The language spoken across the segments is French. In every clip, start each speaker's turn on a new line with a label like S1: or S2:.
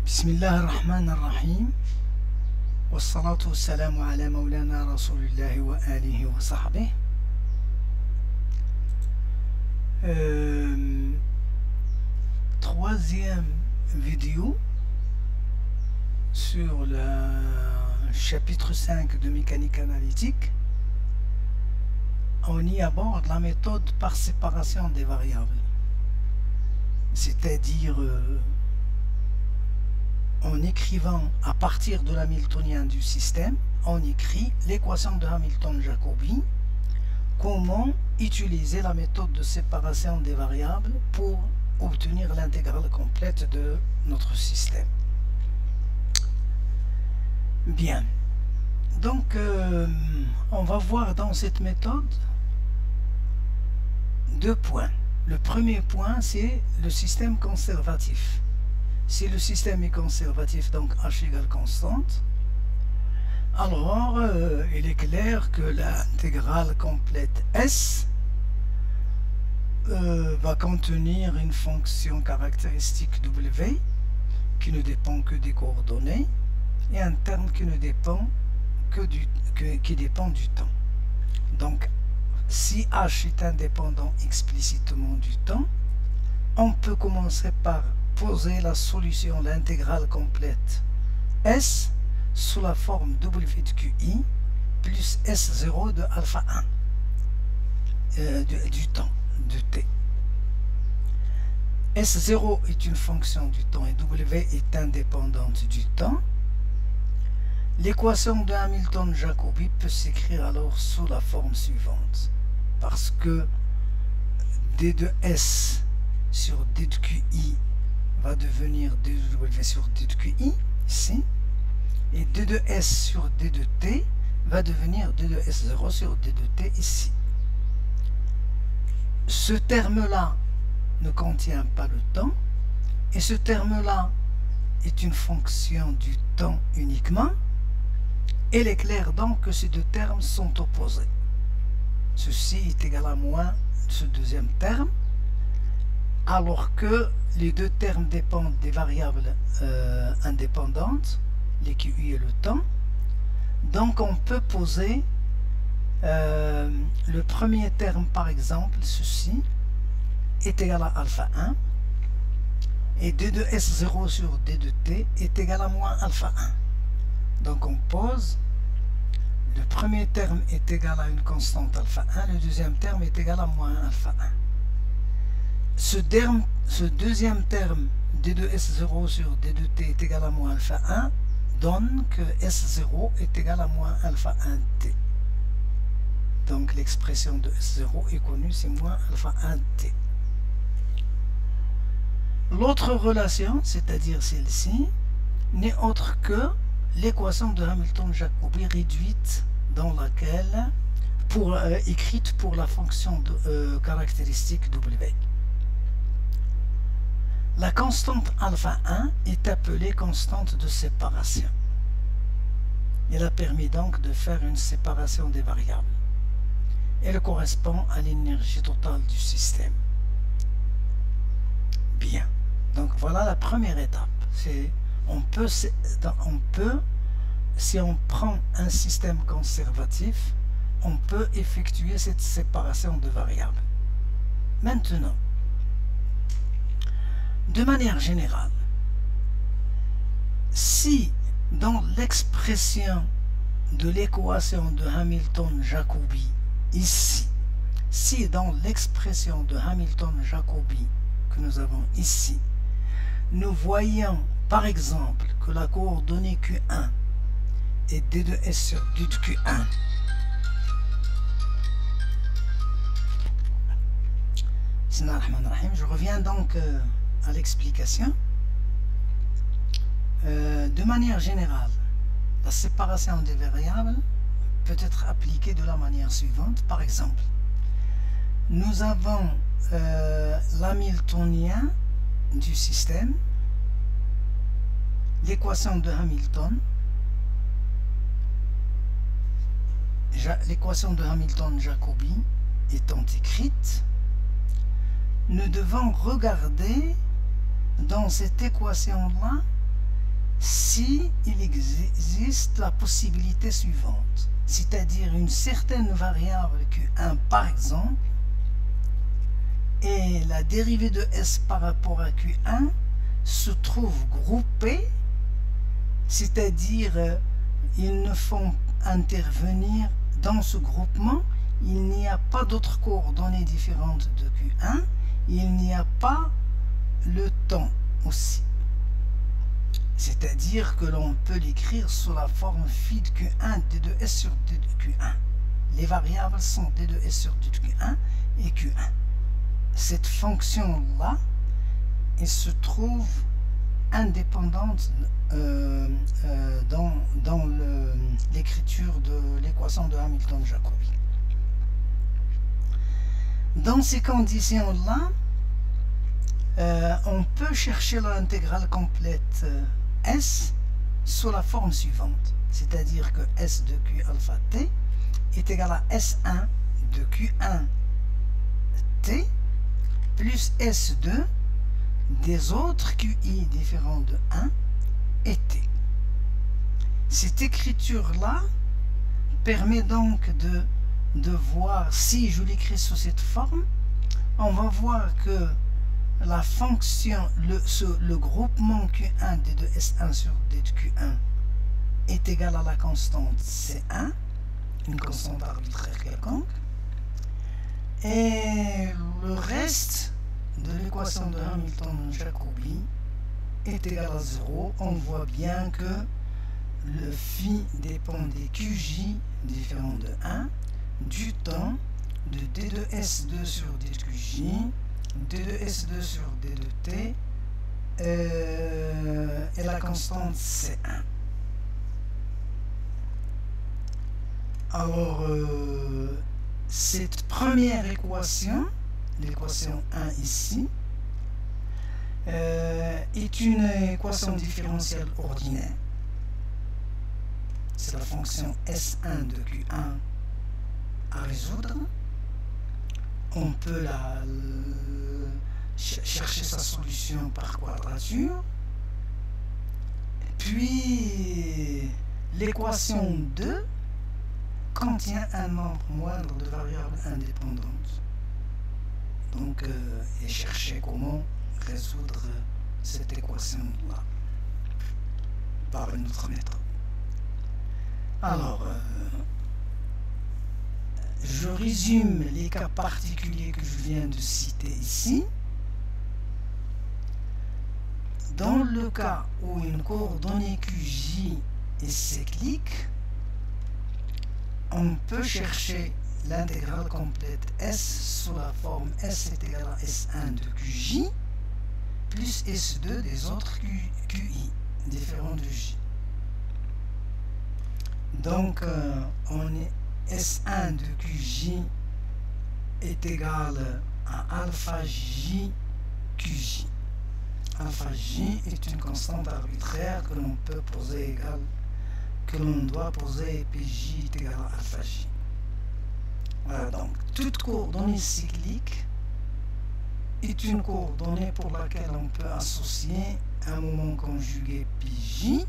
S1: بسم الله الرحمن الرحيم والصلاة والسلام على مولانا رسول الله وآله وصحبه. Troisième vidéo sur le chapitre 5 de mécanique analytique. On y aborde la méthode par séparation des variables, c'est-à-dire en écrivant à partir de l'hamiltonien du système, on écrit l'équation de Hamilton-Jacobi, comment utiliser la méthode de séparation des variables pour obtenir l'intégrale complète de notre système. Bien, donc on va voir dans cette méthode deux points. Le premier point, c'est le système conservatif. Si le système est conservatif, donc h égale constante, alors il est clair que l'intégrale complète S va contenir une fonction caractéristique W qui ne dépend que des coordonnées et un terme qui ne dépend qui dépend du temps. Donc si h est indépendant explicitement du temps, on peut commencer par poser la solution, l'intégrale complète S sous la forme W de QI plus S0 de alpha 1 du temps, de T. S0 est une fonction du temps et W est indépendante du temps. L'équation de Hamilton-Jacobi peut s'écrire alors sous la forme suivante, parce que D de S sur D de QI va devenir D de W sur D de QI ici, et D de S sur D de T va devenir D de S0 sur D de T ici. Ce terme-là ne contient pas le temps, et ce terme-là est une fonction du temps uniquement. Il est clair donc que ces deux termes sont opposés. Ceci est égal à moins ce deuxième terme, alors que les deux termes dépendent des variables indépendantes, les QI et le temps. Donc on peut poser le premier terme, par exemple, ceci est égal à alpha 1, et D de S0 sur D de T est égal à moins alpha 1. Donc on pose, le premier terme est égal à une constante alpha 1, le deuxième terme est égal à moins alpha 1. Ce deuxième terme, D de S0 sur D de T est égal à moins alpha 1, donne que S0 est égal à moins alpha 1 T. Donc l'expression de S0 est connue, c'est moins alpha 1 T. L'autre relation, c'est-à-dire celle-ci, n'est autre que l'équation de Hamilton-Jacobi réduite dans laquelle, écrite pour la fonction caractéristique W. La constante alpha 1 est appelée constante de séparation. Elle a permis donc de faire une séparation des variables. Elle correspond à l'énergie totale du système. Bien. Donc voilà la première étape. Si on prend un système conservatif, on peut effectuer cette séparation de variables. Maintenant, de manière générale, si dans l'expression de l'équation de Hamilton-Jacobi ici, si dans l'expression de Hamilton-Jacobi que nous avons ici, nous voyons par exemple que la coordonnée Q1 est D de S sur D de Q1, je reviens donc à l'explication. De manière générale, la séparation des variables peut être appliquée de la manière suivante. Par exemple, nous avons l'hamiltonien du système, l'équation de Hamilton, l'équation de Hamilton-Jacobi étant écrite, nous devons regarder dans cette équation-là si il existe la possibilité suivante, c'est-à-dire une certaine variable Q1 par exemple, et la dérivée de S par rapport à Q1 se trouve groupée, c'est-à-dire ils ne font intervenir dans ce groupement, il n'y a pas d'autres coordonnées différentes de Q1, il n'y a pas le temps aussi. C'est-à-dire que l'on peut l'écrire sous la forme phi de Q1 d2s sur d de Q1. Les variables sont d2s sur d de Q1 et Q1. Cette fonction-là, elle se trouve indépendante dans l'écriture de l'équation de Hamilton-Jacobi. Dans ces conditions-là, on peut chercher l'intégrale complète S sous la forme suivante, c'est-à-dire que S de Q alpha t est égal à S1 de Q1 t plus S2 des autres QI différents de 1 et t. Cette écriture-là permet donc de voir, si je l'écris sous cette forme, on va voir que la fonction, le groupement Q1 d de S1 sur d de Q1 est égal à la constante C1, une constante arbitraire quelconque, et le reste de l'équation de Hamilton-Jacobi est égal à 0. On voit bien que le phi dépend des QJ différents de 1, du temps, de d de S2 sur d de QJ, d de S2 sur d de T, et la constante C1. Alors, cette première équation, l'équation 1 ici, est une équation différentielle ordinaire. C'est la fonction S1 de Q1 à résoudre. On peut chercher sa solution par quadrature. Puis, l'équation 2 contient un nombre moindre de variables indépendantes. Donc, et chercher comment résoudre cette équation-là par une autre méthode. Alors, je résume les cas particuliers que je viens de citer ici. Dans le cas où une coordonnée QJ est cyclique, on peut chercher l'intégrale complète S sous la forme S est égal à S1 de QJ plus S2 des autres QI différents de J. Donc, on est S1 de QJ est égal à alpha J QJ. Alpha J est une constante arbitraire que l'on peut poser égale, que l'on doit poser, et puis J est égal à alpha J. Voilà, donc toute coordonnée cyclique est une coordonnée pour laquelle on peut associer un moment conjugué πj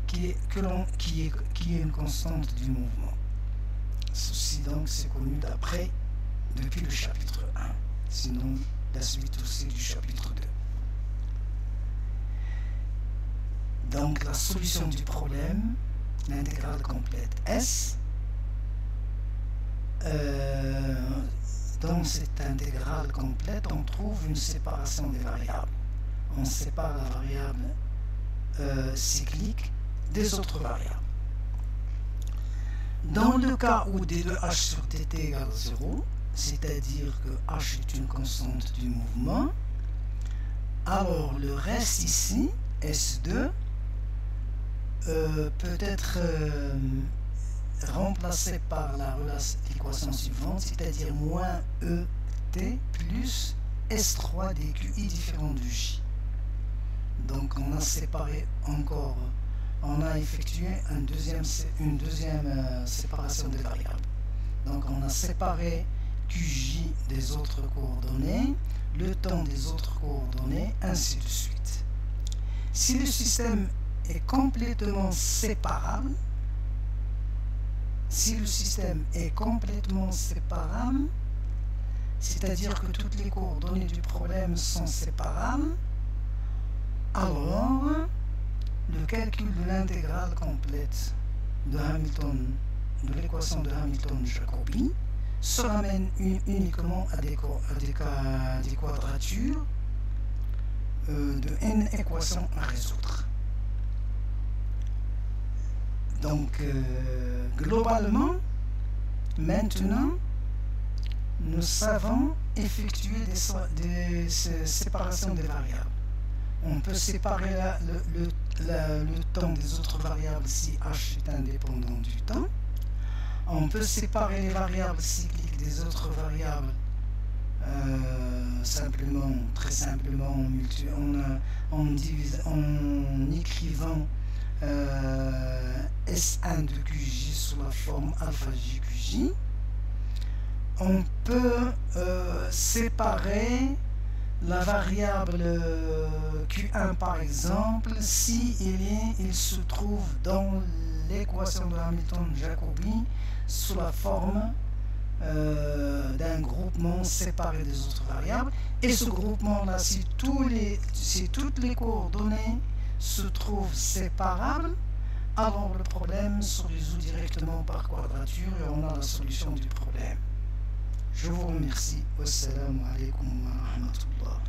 S1: qui est une constante du mouvement. Ceci donc c'est connu depuis le chapitre 1, sinon la suite aussi du chapitre 2. Donc la solution du problème, l'intégrale complète S, dans cette intégrale complète, on trouve une séparation des variables. On sépare la variable cyclique des autres variables. Dans le cas où d de h sur dt égale 0, c'est-à-dire que h est une constante du mouvement, alors le reste ici, S2, peut être remplacé par l'équation suivante, c'est-à-dire moins ET plus S3 des QI différents de J. Donc on a séparé encore, on a effectué une deuxième séparation des variables. Donc on a séparé QJ des autres coordonnées, le temps des autres coordonnées, ainsi de suite. Si le système est complètement séparable, c'est-à-dire que toutes les coordonnées du problème sont séparables, alors le calcul de l'intégrale complète de l'équation de Hamilton-Jacobi se ramène uniquement à des quadratures de n équations à résoudre. Donc, globalement, maintenant, nous savons effectuer des séparations des variables. On peut séparer le temps des autres variables si h est indépendant du temps. On peut séparer les variables cycliques des autres variables très simplement en écrivant S1 de QJ sous la forme alpha JQJ. On peut séparer la variable Q1 par exemple si il se trouve dans l'équation de Hamilton-Jacobi sous la forme d'un groupement séparé des autres variables, et ce groupement là, si toutes les coordonnées se trouvent séparables, alors le problème se résout directement par quadrature et on a la solution du problème. Je vous remercie. Wassalamu alaikum wa rahmatullah.